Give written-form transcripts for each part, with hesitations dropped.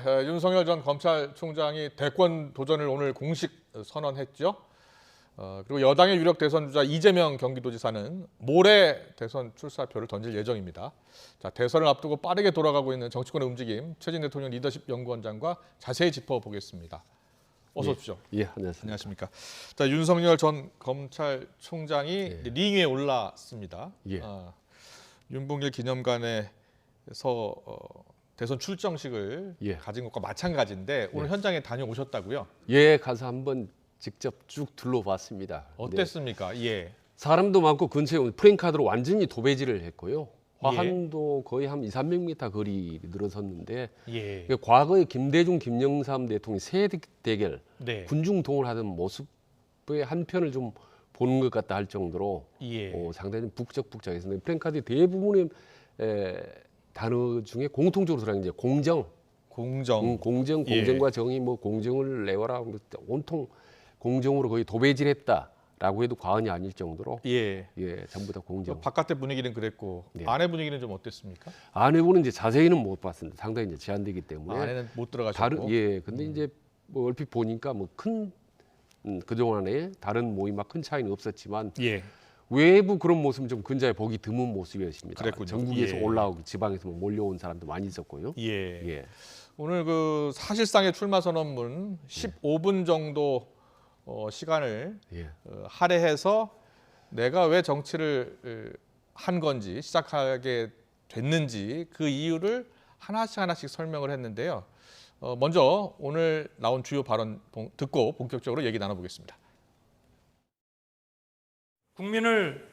윤석열 전 검찰총장이 대권 도전을 오늘 공식 선언했죠. 그리고 여당의 유력 대선 주자 이재명 경기도지사는 모레 대선 출사표를 던질 예정입니다. 자, 대선을 앞두고 빠르게 돌아가고 있는 정치권의 움직임, 최진 대통령 리더십 연구원장과 자세히 짚어보겠습니다. 어서 오십시오. 예, 안녕하십니까. 자, 윤석열 전 검찰총장이 링 위에 올랐습니다. 예. 윤봉길 기념관에서 대선 출정식을 가진 것과 마찬가지인데 오늘 현장에 다녀오셨다고요? 예, 가서 한번 직접 쭉 둘러봤습니다. 어땠습니까? 예. 사람도 많고 근처에 프랜카드로 완전히 도배질을 했고요. 화환도 거의 한 200~300m 거리 늘어섰는데 과거에 김대중, 김영삼 대통령이 세대 대결, 군중 동원하던 모습의 한 편을 좀 보는 것 같다 할 정도로 상당히 좀 북적북적했습니다. 프랜카드 대부분의 단어 중에 공통적으로 들어가는 이제 공정과 정의, 뭐 공정을 내와라, 온통 공정으로 거의 도배질했다라고 해도 과언이 아닐 정도로 전부 다 공정. 바깥의 분위기는 그랬고 안에 분위기는 좀 어땠습니까? 안에는 이제 자세히는 못 봤습니다. 상당히 이제 제한되기 때문에 안에는 못 들어가셨고. 근데 이제 뭐 얼핏 보니까 뭐 큰 그동안에 다른 모임과 큰 차이는 없었지만 외부 그런 모습은 좀 근자에 보기 드문 모습이었습니다. 그랬군요. 전국에서 올라오고 지방에서 몰려온 사람도 많이 있었고요. 오늘 그 사실상의 출마 선언문 15분 정도 시간을 할애해서 내가 왜 정치를 한 건지, 시작하게 됐는지 그 이유를 하나씩 설명을 했는데요. 먼저 오늘 나온 주요 발언 듣고 본격적으로 얘기 나눠보겠습니다. 국민을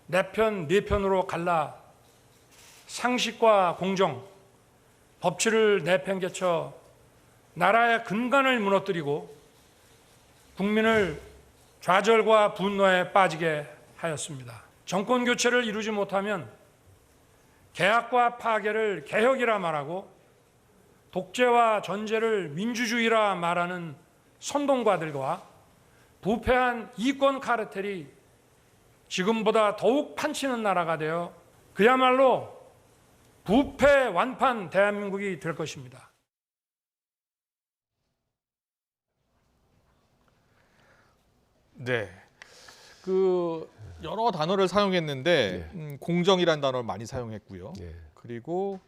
내 편, 네 편으로 갈라 상식과 공정, 법치를 내팽개쳐 나라의 근간을 무너뜨리고 국민을 좌절과 분노에 빠지게 하였습니다. 정권 교체를 이루지 못하면 개혁과 파괴를 개혁이라 말하고 독재와 전제를 민주주의라 말하는 선동가들과 부패한 이권 카르텔이 지금보다 더욱 판치는 나라가 되어 그야말로 부패 완판 대한민국이 될 것입니다. 그 여러 단어를 사용했는데 공정이라는 단어를 많이 사용했고요. 그리고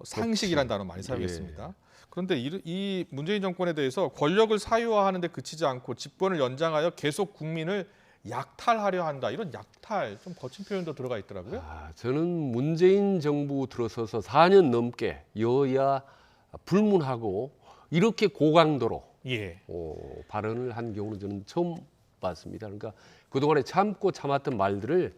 상식이라는 단어 많이 사용했습니다. 그런데 이 문재인 정권에 대해서 권력을 사유화하는 데 그치지 않고 집권을 연장하여 계속 국민을 약탈하려 한다. 이런 약탈, 좀 거친 표현도 들어가 있더라고요. 저는 문재인 정부 들어서서 4년 넘게 여야 불문하고 이렇게 고강도로 발언을 한 경우는 저는 처음 봤습니다. 그러니까 그동안에 참고 참았던 말들을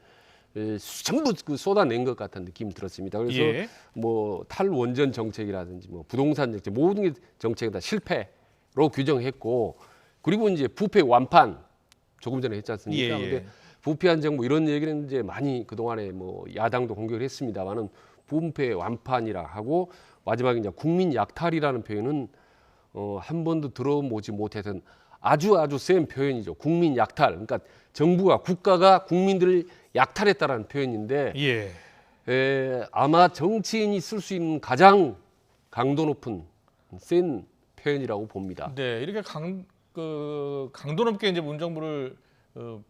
전부 쏟아낸 것 같은 느낌이 들었습니다. 그래서 뭐 탈원전 정책이라든지 뭐 부동산 정책 모든 게 정책이 다 실패로 규정했고, 그리고 이제 부패 완판 조금 전에 했지 않습니까? 근데 부패한 정부 이런 얘기는 이제 많이 그동안에 뭐 야당도 공격을 했습니다만은 부패 완판이라 하고 마지막에 이제 국민 약탈이라는 표현은 한 번도 들어보지 못했던 아주 센 표현이죠. 국민 약탈. 그러니까 정부가 국가가 국민들을 약탈했다라는 표현인데 아마 정치인이 쓸 수 있는 가장 강도 높은 센 표현이라고 봅니다. 이렇게 강도 높게 이제 문정부를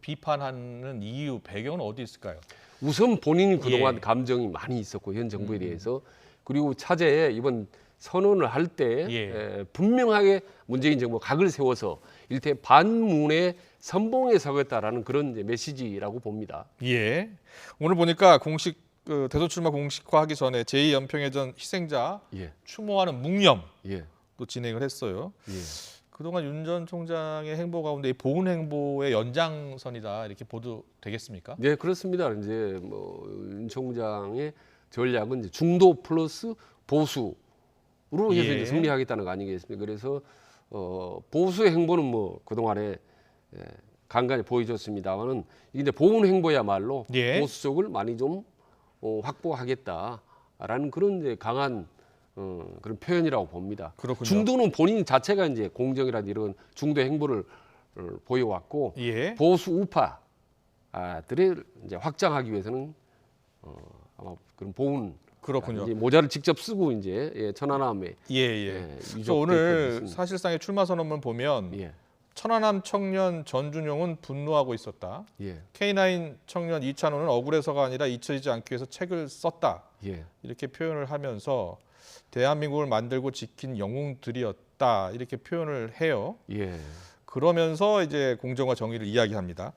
비판하는 이유, 배경은 어디 있을까요? 우선 본인이 그동안 감정이 많이 있었고 현 정부에 대해서, 그리고 차제에 이번 선언을 할 때 분명하게 문재인 정부가 각을 세워서 일테 반문의 선봉에 서겠다라는 그런 이제 메시지라고 봅니다. 오늘 보니까 공식 대선 출마 공식화하기 전에 제2연평해전 희생자 추모하는 묵념도 진행을 했어요. 그동안 윤 전 총장의 행보 가운데 이 보훈 행보의 연장선이다 이렇게 보도되겠습니까? 네, 그렇습니다. 이제 뭐 윤 총장의 전략은 이제 중도 플러스 보수로 해서 이제 승리하겠다는 거 아니겠습니까? 그래서 보수의 행보는 뭐 그동안에 간간히 보여줬습니다만은 이게 이제 보훈 행보야말로 보수 쪽을 많이 좀 확보하겠다라는 그런 이제 강한 그런 표현이라고 봅니다. 그렇군요. 중도는 본인 자체가 이제 공정이라든 이런 중도 행보를 보여왔고 보수 우파들을 이제 확장하기 위해서는 아마 그런 보훈 그렇군요. 이제 모자를 직접 쓰고 이제 천안함에 그래서 오늘 사실상의 출마 선언문 보면 천안함 청년 전준용은 분노하고 있었다. K9 청년 이찬호는 억울해서가 아니라 잊혀지지 않기 위해서 책을 썼다. 이렇게 표현을 하면서 대한민국을 만들고 지킨 영웅들이었다. 이렇게 표현을 해요. 그러면서 이제 공정과 정의를 이야기합니다.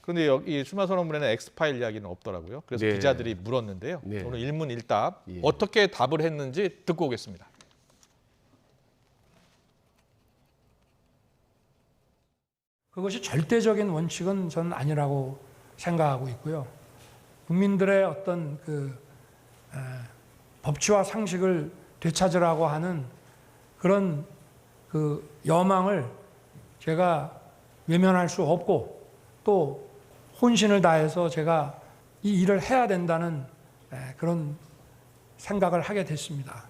그런데 여기 출마 선언문에는 엑스파일 이야기는 없더라고요. 그래서 기자들이 물었는데요. 오늘 일문일답 어떻게 답을 했는지 듣고 오겠습니다. 그것이 절대적인 원칙은 저는 아니라고 생각하고 있고요. 국민들의 어떤 법치와 상식을 되찾으라고 하는 그런 여망을 제가 외면할 수 없고 또 혼신을 다해서 제가 이 일을 해야 된다는 그런 생각을 하게 됐습니다.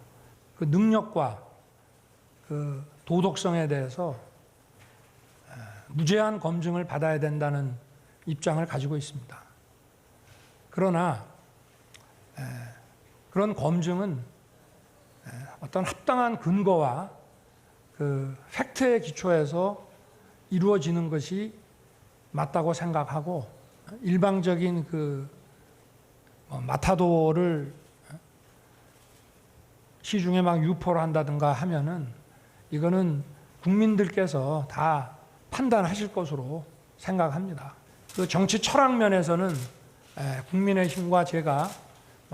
그 능력과 그 도덕성에 대해서 무제한 검증을 받아야 된다는 입장을 가지고 있습니다. 그러나 그런 검증은 어떤 합당한 근거와 그 팩트에 기초해서 이루어지는 것이 맞다고 생각하고 일방적인 마타도를 시중에 막 유포를 한다든가 하면은 이거는 국민들께서 다 판단하실 것으로 생각합니다. 그 정치 철학 면에서는 국민의힘과 제가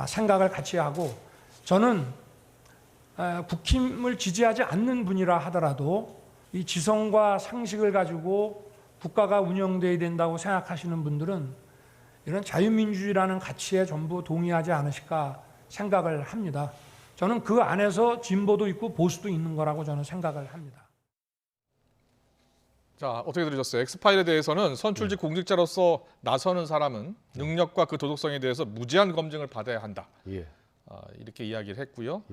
생각을 같이 하고 저는 국힘을 지지하지 않는 분이라 하더라도 이 지성과 상식을 가지고 국가가 운영돼야 된다고 생각하시는 분들은 이런 자유민주주의라는 가치에 전부 동의하지 않으실까 생각을 합니다. 저는 그 안에서 진보도 있고 보수도 있는 거라고 저는 생각을 합니다. 자, 어떻게 들으셨어요? 엑스파일에 대해서는 선출직 공직자로서 나서는 사람은 능력과 그 도덕성에 대해서 무제한 검증을 받아야 한다. 이렇게 이야기를 했고요.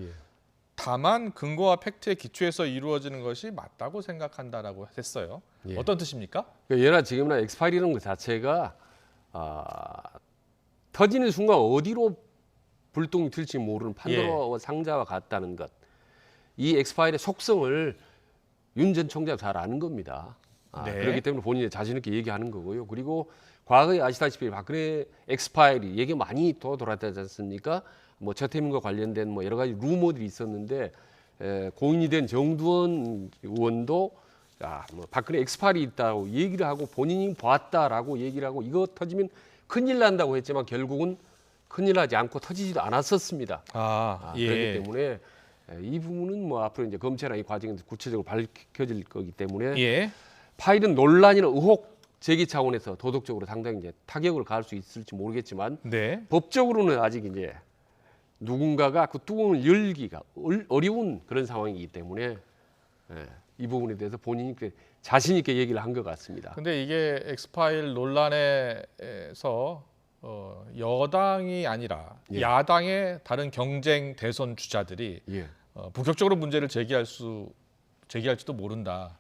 다만 근거와 팩트에 기초해서 이루어지는 것이 맞다고 생각한다라고 했어요. 어떤 뜻입니까? 예나 지금이나 엑스파일이라는 것 자체가 터지는 순간 어디로 불똥이 튈지 모르는 판도라 상자와 같다는 것. 이 엑스파일의 속성을 윤 전 총장 잘 아는 겁니다. 그렇기 때문에 본인이 자신 있게 얘기하는 거고요. 그리고 과거에 아시다시피 박근혜 엑스파일이 얘기 많이 돌았다지 않습니까? 뭐 최태민과 관련된 뭐 여러 가지 루머들이 있었는데 공인이 된 정두원 의원도 뭐 박근혜 엑스파일이 있다고 얘기를 하고 본인이 봤다라고 얘기를 하고 이거 터지면 큰일 난다고 했지만 결국은 큰일 나지 않고 터지지도 않았었습니다. 그렇기 때문에 이 부분은 뭐 앞으로 이제 검찰이나 이 과정에서 구체적으로 밝혀질 거기 때문에 파일은 논란이나 의혹 제기 차원에서 도덕적으로 상당히 이제 타격을 가할 수 있을지 모르겠지만 법적으로는 아직 이제 누군가가 그 뚜껑을 열기가 어려운 그런 상황이기 때문에 이 부분에 대해서 본인이 자신 있게 얘기를 한 것 같습니다. 근데 이게 엑스파일 논란에서 여당이 아니라 야당의 다른 경쟁 대선 주자들이 본격적으로 문제를 제기할지도 모른다.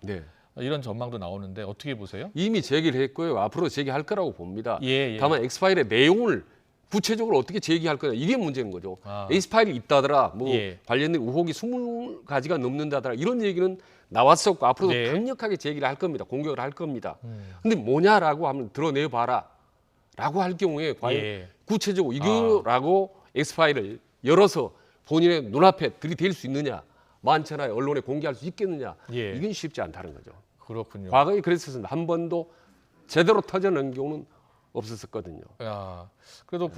이런 전망도 나오는데 어떻게 보세요? 이미 제기를 했고요. 앞으로 제기할 거라고 봅니다. 다만 엑스파일의 내용을 구체적으로 어떻게 제기할 거냐 이게 문제인 거죠. 엑스파일이 있다더라, 뭐 관련된 의혹이 20가지가 넘는다더라 이런 얘기는 나왔었고 앞으로도 강력하게 제기를 할 겁니다. 공격을 할 겁니다. 근데 뭐냐라고 하면 드러내봐라 라고 할 경우에 과연 구체적으로 이거라고 엑스파일을 열어서 본인의 눈앞에 들이댈 수 있느냐, 많잖아요. 언론에 공개할 수 있겠느냐, 이건 쉽지 않다는 거죠. 그렇군요. 과거에 그랬었는데 한 번도 제대로 터져낸 경우는 없었거든요. 그래도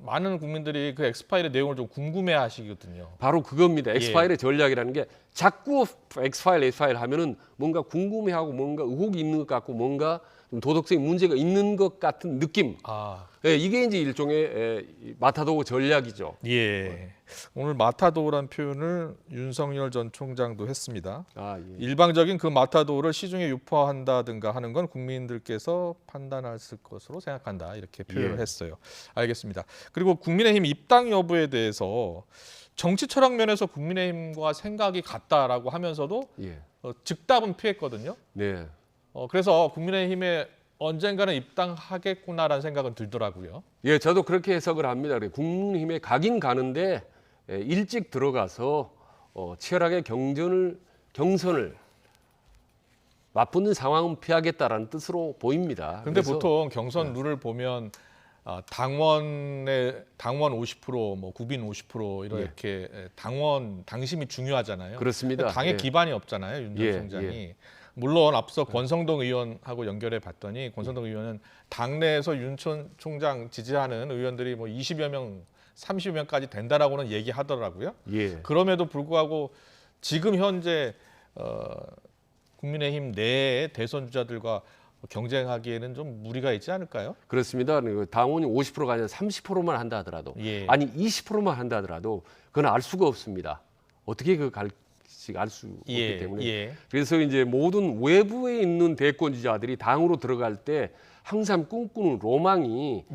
많은 국민들이 그 엑스파일의 내용을 좀 궁금해하시거든요. 바로 그겁니다. 엑스파일의 전략이라는 게 자꾸 엑스파일 하면은 뭔가 궁금해하고 뭔가 의혹이 있는 것 같고 뭔가 도덕성에 문제가 있는 것 같은 느낌. 이게 이제 일종의 마타도어 전략이죠. 오늘 마타도어란 표현을 윤석열 전 총장도 했습니다. 일방적인 그 마타도어를 시중에 유포한다든가 하는 건 국민들께서 판단하실 것으로 생각한다. 이렇게 표현을 했어요. 알겠습니다. 그리고 국민의힘 입당 여부에 대해서 정치 철학 면에서 국민의힘과 생각이 같다라고 하면서도 즉답은 피했거든요. 그래서 국민의힘의 언젠가는 입당하겠구나라는 생각은 들더라고요. 예, 저도 그렇게 해석을 합니다. 국민의힘에 가긴 가는데 일찍 들어가서 치열하게 경선을 맞붙는 상황은 피하겠다라는 뜻으로 보입니다. 그런데 그래서 보통 경선 룰을 보면 당원 50%, 뭐 국민 50% 이렇게 당심이 중요하잖아요. 그렇습니다. 당의 예. 기반이 없잖아요, 윤 전 예, 총장이. 예. 물론 앞서 권성동 의원하고 연결해 봤더니 권성동 의원은 당내에서 윤 전 총장 지지하는 의원들이 뭐 20여 명, 30여 명까지 된다라고는 얘기하더라고요. 예. 그럼에도 불구하고 지금 현재 국민의힘 내의 대선 주자들과 경쟁하기에는 좀 무리가 있지 않을까요? 그렇습니다. 당원이 50%가 아니라 30%만 한다 하더라도 예. 아니 20%만 한다 하더라도 그건 알 수가 없습니다. 어떻게 그 갈지 알 수 없기 때문에 그래서 이제 모든 외부에 있는 대권 주자들이 당으로 들어갈 때 항상 꿈꾸는 로망이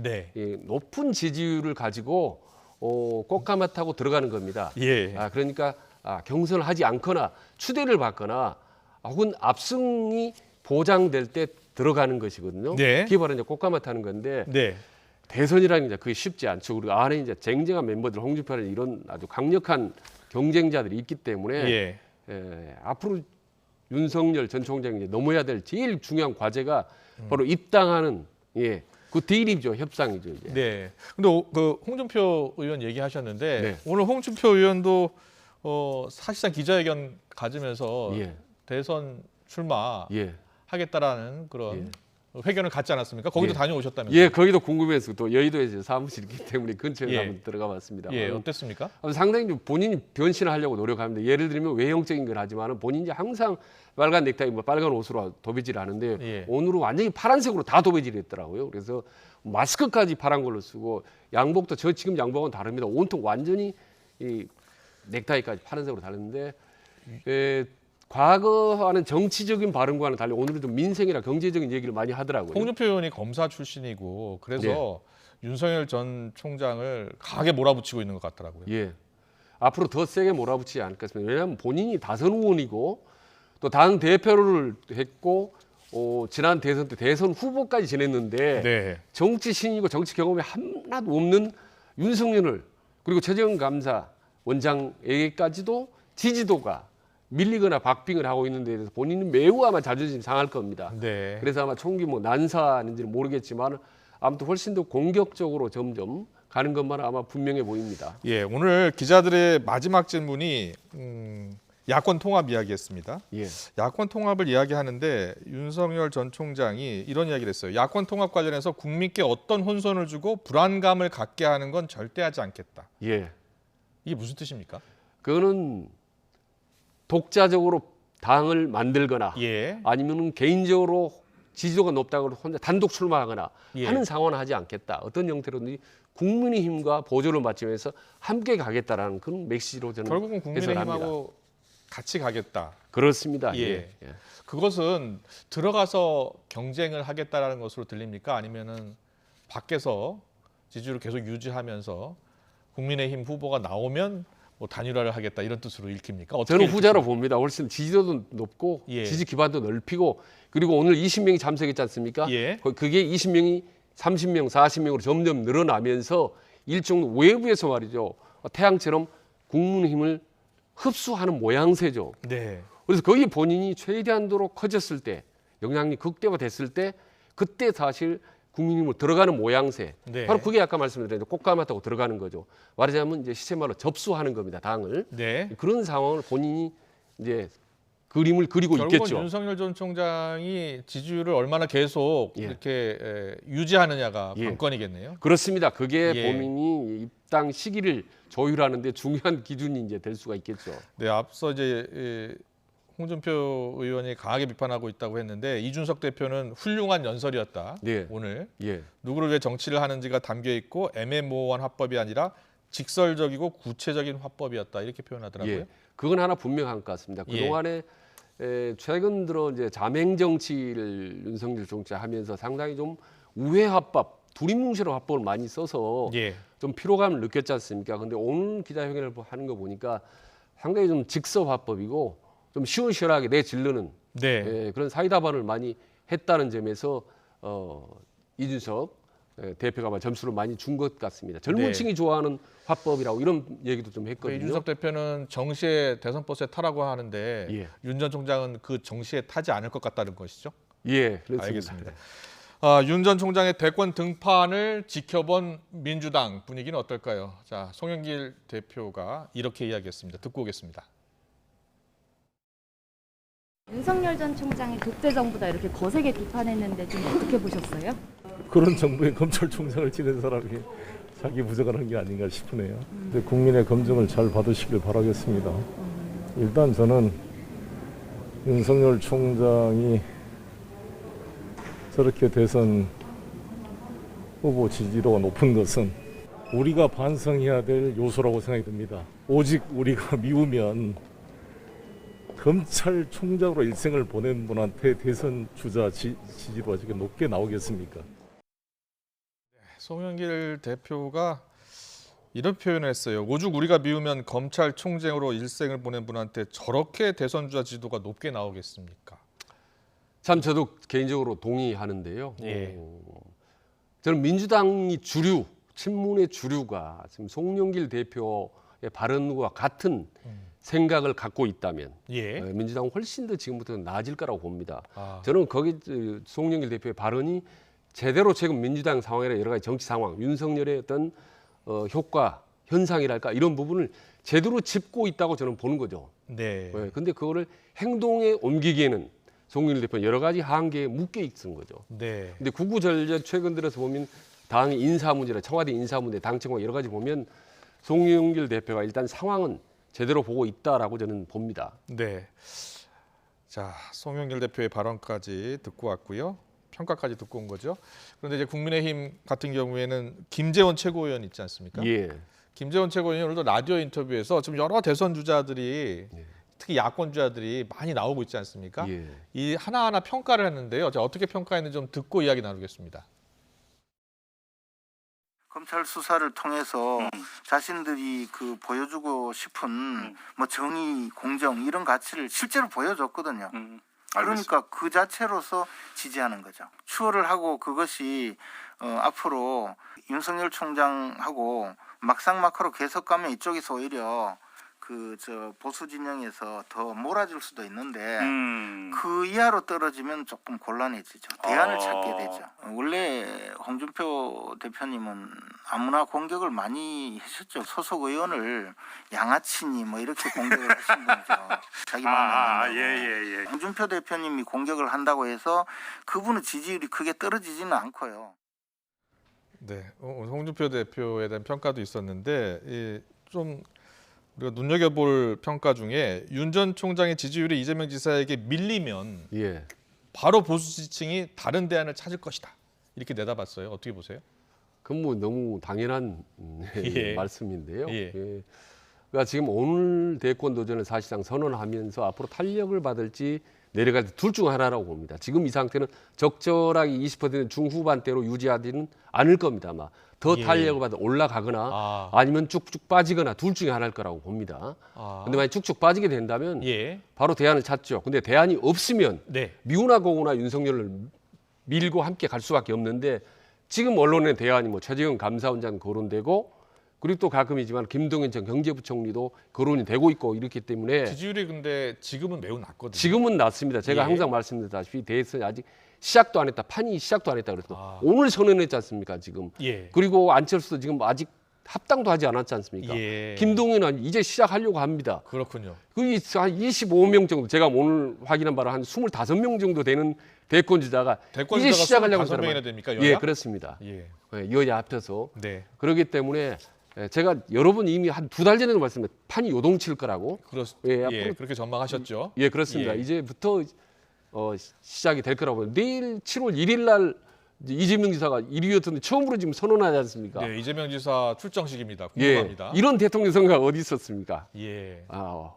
높은 지지율을 가지고 꽃가마 타고 들어가는 겁니다. 그러니까 경선을 하지 않거나 추대를 받거나 혹은 압승이 보장될 때 들어가는 것이거든요. 그게 바로 이제 꽃가마 타는 건데 대선이라는 게 그게 쉽지 않죠. 그리고 안에 이제 쟁쟁한 멤버들, 홍준표라는 이런 아주 강력한 경쟁자들이 있기 때문에 앞으로 윤석열 전 총장이 이제 넘어야 될 제일 중요한 과제가 바로 입당하는 그 딜이죠, 협상이죠. 이제. 네. 근데 그 홍준표 의원 얘기하셨는데 오늘 홍준표 의원도 사실상 기자회견 가지면서 대선 출마 하겠다라는 그런 회견을 갖지 않았습니까? 거기도 다녀오셨다면서요? 예, 거기도 궁금해서 또 여의도에 사무실이 있기 때문에 근처에 한번 들어가 봤습니다. 어땠습니까? 상당히 좀 본인이 변신하려고 노력합니다. 예를 들면 외형적인 걸 하지만 본인이 항상 빨간 넥타이, 빨간 옷으로 도배질을 하는데 오늘은 완전히 파란색으로 다 도배질을 했더라고요. 그래서 마스크까지 파란 걸로 쓰고 양복도 저 지금 양복은 다릅니다. 온통 완전히 이 넥타이까지 파란색으로 달렸는데 과거와는 정치적인 발언과는 달리 오늘은 좀 민생이나 경제적인 얘기를 많이 하더라고요. 홍준표 의원이 검사 출신이고 그래서 윤석열 전 총장을 강하게 몰아붙이고 있는 것 같더라고요. 앞으로 더 세게 몰아붙이지 않겠습니까? 왜냐하면 본인이 다선 의원이고 또 당 대표를 했고 지난 대선 때 대선 후보까지 지냈는데 정치 신이고 정치 경험이 하나도 없는 윤석열을 그리고 최재형 감사 원장에게까지도 지지도가 밀리거나 박빙을 하고 있는 데 대해서 본인은 매우 아마 자존심 상할 겁니다. 그래서 아마 총기 난사인지는 모르겠지만 아무튼 훨씬 더 공격적으로 점점 가는 것만 아마 분명해 보입니다. 오늘 기자들의 마지막 질문이 야권 통합 이야기였습니다. 야권 통합을 이야기하는데 윤석열 전 총장이 이런 이야기를 했어요. 야권 통합 관련해서 국민께 어떤 혼선을 주고 불안감을 갖게 하는 건 절대 하지 않겠다. 이게 무슨 뜻입니까? 그거는 독자적으로 당을 만들거나 아니면 개인적으로 지지도가 높다고 혼자 단독 출마하거나 하는 상황은 하지 않겠다. 어떤 형태로든지 국민의힘과 보조를 맞추면서 함께 가겠다라는 그런 메시지로 저는 결국은 국민의힘하고 같이 가겠다. 그렇습니다. 그것은 들어가서 경쟁을 하겠다라는 것으로 들립니까? 아니면은 밖에서 지지율을 계속 유지하면서 국민의힘 후보가 나오면 뭐 단일화를 하겠다 이런 뜻으로 읽힙니까? 저는 후자로 봅니다. 훨씬 지지도도 높고 지지 기반도 넓히고 그리고 오늘 20명이 참석했지 않습니까? 그게 20명이 30명, 40명으로 점점 늘어나면서 일종 외부에서 말이죠. 태양처럼 국민의힘을 흡수하는 모양새죠. 그래서 거기 본인이 최대한도로 커졌을 때 영향력이 극대화됐을 때 그때 사실 국민의힘으로 들어가는 모양새. 바로 그게 아까 말씀드린 꽃가마 타고 들어가는 거죠. 말하자면 이제 시체말로 접수하는 겁니다. 당을. 그런 상황을 본인이 이제 그림을 그리고 결국은 있겠죠. 윤석열 전 총장이 지지율을 얼마나 계속 이렇게 유지하느냐가 관건이겠네요. 그렇습니다. 그게 본인이 입당 시기를 조율하는 데 중요한 기준이 이제 될 수가 있겠죠. 앞서 이제 홍준표 의원이 강하게 비판하고 있다고 했는데 이준석 대표는 훌륭한 연설이었다. 오늘 누구를 위해 정치를 하는지가 담겨 있고 애매모호한 화법이 아니라 직설적이고 구체적인 화법이었다 이렇게 표현하더라고요. 그건 하나 분명한 것 같습니다. 그동안에 최근 들어 이제 자맹 정치를 윤석열 총장 하면서 상당히 좀 우회 화법, 두리뭉실 화법을 많이 써서 좀 피로감을 느꼈지 않습니까? 근데 오늘 기자회견을 하는 거 보니까 상당히 좀 직설 화법이고 좀 시원시원하게 내질르는 그런 사이다반을 많이 했다는 점에서 이준석 대표가 점수를 많이 준 것 같습니다. 젊은 네. 층이 좋아하는 화법이라고 이런 얘기도 좀 했거든요. 이준석 대표는 정시에 대선 버스에 타라고 하는데 예. 윤 전 총장은 그 정시에 타지 않을 것 같다는 것이죠? 예, 그렇습니다. 알겠습니다. 윤 전 총장의 대권 등판을 지켜본 민주당 분위기는 어떨까요? 자, 송영길 대표가 이렇게 이야기했습니다. 듣고 오겠습니다. 윤석열 전 총장이 독재 정부다 이렇게 거세게 비판했는데 좀 어떻게 보셨어요? 그런 정부의 검찰총장을 지낸 사람이 자기 부정을 한 게 아닌가 싶으네요. 근데 국민의 검증을 잘 받으시길 바라겠습니다. 일단 저는 윤석열 총장이 저렇게 대선 후보 지지도가 높은 것은 우리가 반성해야 될 요소라고 생각이 듭니다. 오직 우리가 미우면 검찰총장으로 일생을 보낸 분한테 대선 주자 지지도가 지금 높게 나오겠습니까? 송영길 대표가 이런 표현을 했어요. 오죽 우리가 미우면 검찰총장으로 일생을 보낸 분한테 저렇게 대선 주자 지지도가 높게 나오겠습니까? 참 저도 개인적으로 동의하는데요. 예. 저는 민주당이 주류, 친문의 주류가 지금 송영길 대표의 발언과 같은 생각을 갖고 있다면 예. 민주당은 훨씬 더 지금부터 나아질 거라고 봅니다. 아. 저는 거기 송영길 대표의 발언이 제대로 최근 민주당 상황이나 여러 가지 정치 상황, 윤석열의 어떤 효과, 현상이랄까 이런 부분을 제대로 짚고 있다고 저는 보는 거죠. 네. 그런데 그거를 행동에 옮기기에는 송영길 대표는 여러 가지 한계에 묶여 있는 거죠. 네. 근데 구구절절 최근 들어서 보면 당의 인사 문제나 청와대 인사 문제, 당 정황 여러 가지 보면 송영길 대표가 일단 상황은 제대로 보고 있다라고 저는 봅니다. 네. 자, 송영길 대표의 발언까지 듣고 왔고요. 평가까지 듣고 온 거죠. 그런데 이제 국민의힘 같은 경우에는 김재원 최고위원 있지 않습니까? 예. 김재원 최고위원이 오늘도 라디오 인터뷰에서 지금 여러 대선 주자들이 특히 야권 주자들이 많이 나오고 있지 않습니까? 예. 이 하나하나 평가를 했는데요. 자, 어떻게 평가했는지 좀 듣고 이야기 나누겠습니다. 검찰 수사를 통해서 자신들이 그 보여주고 싶은 뭐 정의, 공정 이런 가치를 실제로 보여줬거든요. 그러니까 그 자체로서 지지하는 거죠. 추월을 하고 그것이 앞으로 윤석열 총장하고 막상막하로 계속 가면 이쪽에서 오히려 그 보수 진영에서 더 몰아줄 수도 있는데 그 이하로 떨어지면 조금 곤란해지죠. 대안을 찾게 되죠. 원래 홍준표 대표님은 아무나 공격을 많이 하셨죠. 소속 의원을 양아치니 뭐 이렇게 공격을 하신 분이죠. 자기 마음에 예. 홍준표 대표님이 공격을 한다고 해서 그분의 지지율이 크게 떨어지지는 않고요. 네, 홍준표 대표에 대한 평가도 있었는데 좀 우리가 눈여겨볼 평가 중에 윤 전 총장의 지지율이 이재명 지사에게 밀리면 예. 바로 보수 지층이 다른 대안을 찾을 것이다. 이렇게 내다봤어요. 어떻게 보세요? 그건 뭐 너무 당연한 예. 말씀인데요. 예. 그러니까 지금 오늘 대권 도전을 사실상 선언하면서 앞으로 탄력을 받을지 내려갈 때 둘 중 하나라고 봅니다. 지금 이 상태는 적절하게 20% 중후반대로 유지하지는 않을 겁니다. 아마 더 예. 탄력을 받아 올라가거나 아니면 쭉쭉 빠지거나 둘 중에 하나일 거라고 봅니다. 근데 만약 쭉쭉 빠지게 된다면 예. 바로 대안을 찾죠. 근데 대안이 없으면 네. 미우나 고우나 윤석열을 밀고 함께 갈 수밖에 없는데 지금 언론의 대안이 뭐 최재형 감사원장 거론되고 그리고 또 가끔이지만 김동연 전 경제부총리도 거론이 되고 있고 이렇기 때문에 지지율이 근데 지금은 매우 낮거든요. 지금은 낮습니다. 제가 예. 항상 말씀드렸다시피 대선이 아직 시작도 안 했다. 판이 시작도 안 했다 그랬어. 오늘 선언했지 않습니까 지금. 예. 그리고 안철수도 지금 아직 합당도 하지 않았지 않습니까. 예. 김동연은 이제 시작하려고 합니다. 그렇군요. 한 25명 정도 제가 오늘 확인한 바로 한 25명 정도 되는 대권 주자가 대권 이제 주자가 시작하려고 25명이나 됩니까? 여야? 예, 그렇습니다. 예. 여야 합쳐서. 네. 그렇기 때문에 제가 여러 번 이미 한 2달 전에도 말씀드렸는데 판이 요동칠 거라고. 예, 앞으로 그렇게 전망하셨죠. 예, 그렇습니다. 예. 이제부터 시작이 될 거라고. 내일 7월 1일 날 이재명 지사가 1위였던데 처음으로 지금 선언하지 않습니까? 네, 이재명 지사 출정식입니다. 예, 궁금합니다. 이런 대통령 선거가 어디 있었습니까? 예.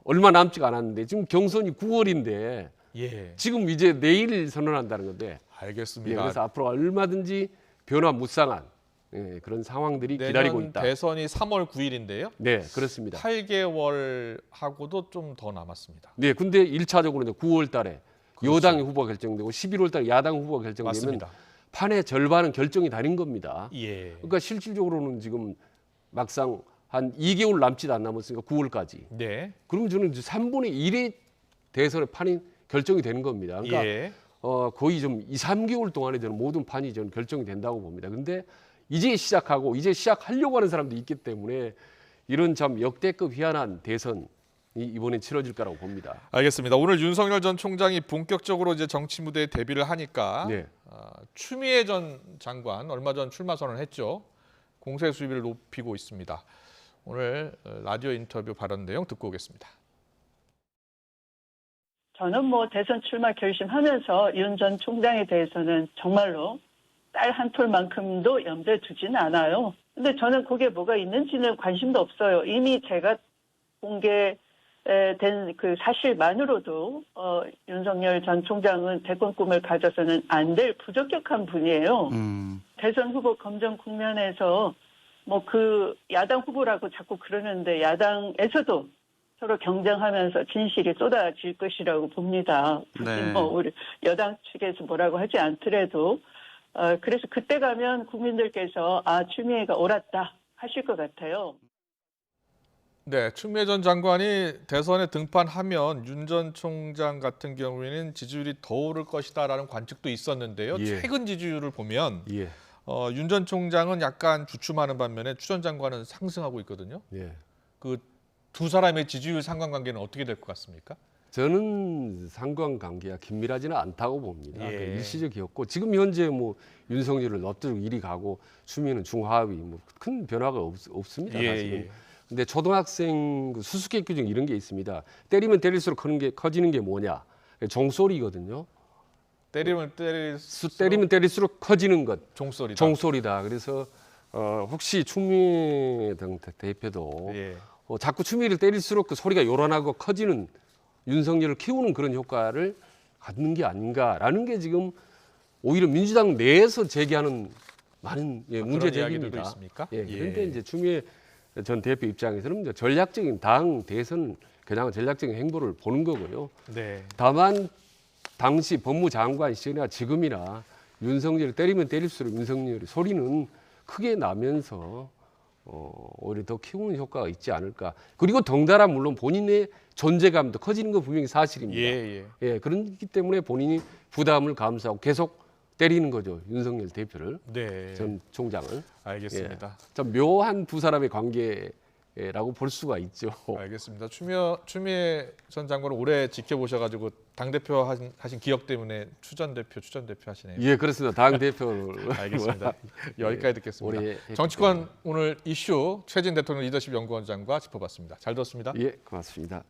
얼마 남지가 않았는데 지금 경선이 9월인데 예. 지금 이제 내일 선언한다는 건데 알겠습니다. 그래서 앞으로 얼마든지 변화무쌍한 그런 상황들이 기다리고 내년 있다. 대선이 3월 9일인데요. 네, 그렇습니다. 8개월 하고도 좀 더 남았습니다. 네, 근데 1차적으로 이제 9월 달에 여당의 후보가 결정되고 11월 달에 야당 후보가 결정되면 맞습니다. 판의 절반은 결정이 다른 겁니다. 예. 그러니까 실질적으로는 지금 막상 한 2개월 남짓 안 남았으니까 9월까지. 네. 그러면 저는 이제 3분의 1의 대선의 판이 결정이 되는 겁니다. 그러니까 예. 거의 좀 2, 3개월 동안에 저는 모든 판이 저는 결정이 된다고 봅니다. 근데 이제 시작하고 이제 시작하려고 하는 사람도 있기 때문에 이런 참 역대급 희한한 대선이 이번에 치러질 거라고 봅니다. 알겠습니다. 오늘 윤석열 전 총장이 본격적으로 이제 정치 무대에 데뷔를 하니까 네. 추미애 전 장관 얼마 전 출마 선언을 했죠. 공세 수위를 높이고 있습니다. 오늘 라디오 인터뷰 발언 내용 듣고 오겠습니다. 저는 뭐 대선 출마 결심하면서 윤 전 총장에 대해서는 정말로 딸 한 톨만큼도 염두에 두지는 않아요. 근데 저는 그게 뭐가 있는지는 관심도 없어요. 이미 제가 공개된 그 사실만으로도 윤석열 전 총장은 대권 꿈을 가져서는 안 될 부적격한 분이에요. 대선 후보 검증 국면에서 뭐 그 야당 후보라고 자꾸 그러는데 야당에서도 서로 경쟁하면서 진실이 쏟아질 것이라고 봅니다. 네. 뭐 우리 여당 측에서 뭐라고 하지 않더라도 그래서 그때 가면 국민들께서 추미애가 옳았다 하실 것 같아요. 네, 추미애 전 장관이 대선에 등판하면 윤 전 총장 같은 경우에는 지지율이 더 오를 것이다라는 관측도 있었는데요. 예. 최근 지지율을 보면 예. 윤 전 총장은 약간 주춤하는 반면에 추 전 장관은 상승하고 있거든요. 예. 그 두 사람의 지지율 상관관계는 어떻게 될 것 같습니까? 저는 상관관계가 긴밀하지는 않다고 봅니다. 예. 일시적이었고 지금 현재 뭐 윤석열을 너뜨리고 이리 가고 추미애는 중하위 뭐 큰 변화가 없습니다. 예, 사실은. 예. 근데 초등학생 그 수수께끼 중 이런 게 있습니다. 때리면 때릴수록 커지는 게 뭐냐? 종소리거든요. 때리면 때릴수록 커지는 것. 종소리다. 종소리다. 그래서 혹시 추미애 등 대표도 예. 자꾸 추미애를 때릴수록 그 소리가 요란하고 커지는 윤석열을 키우는 그런 효과를 갖는 게 아닌가라는 게 지금 오히려 민주당 내에서 제기하는 많은 문제 그런 이야기들도 제기입니다. 있습니까? 예, 그런데 이제 추미애 전 대표 입장에서는 이제 전략적인 당 대선 그냥 전략적인 행보를 보는 거고요. 네. 다만 당시 법무장관 시절이나 지금이나 윤석열을 때리면 때릴수록 윤석열의 소리는 크게 나면서 오히려 더 키우는 효과가 있지 않을까. 그리고 덩달아 물론 본인의 존재감도 커지는 건 분명히 사실입니다. 예, 그렇기 때문에 본인이 부담을 감수하고 계속 때리는 거죠. 윤석열 대표를, 네. 전 총장을. 알겠습니다. 예, 참 묘한 두 사람의 관계라고 볼 수가 있죠. 알겠습니다. 추미애 전 장관을 오래 지켜보셔가지고 당 대표 하신 기억 때문에 추 전 대표 하시네요. 예, 그렇습니다. 당 대표를. 알겠습니다. 여기까지 듣겠습니다. 오래 정치권 오늘 이슈 최진 대통령 리더십 연구원장과 짚어봤습니다. 잘 들었습니다. 예, 고맙습니다.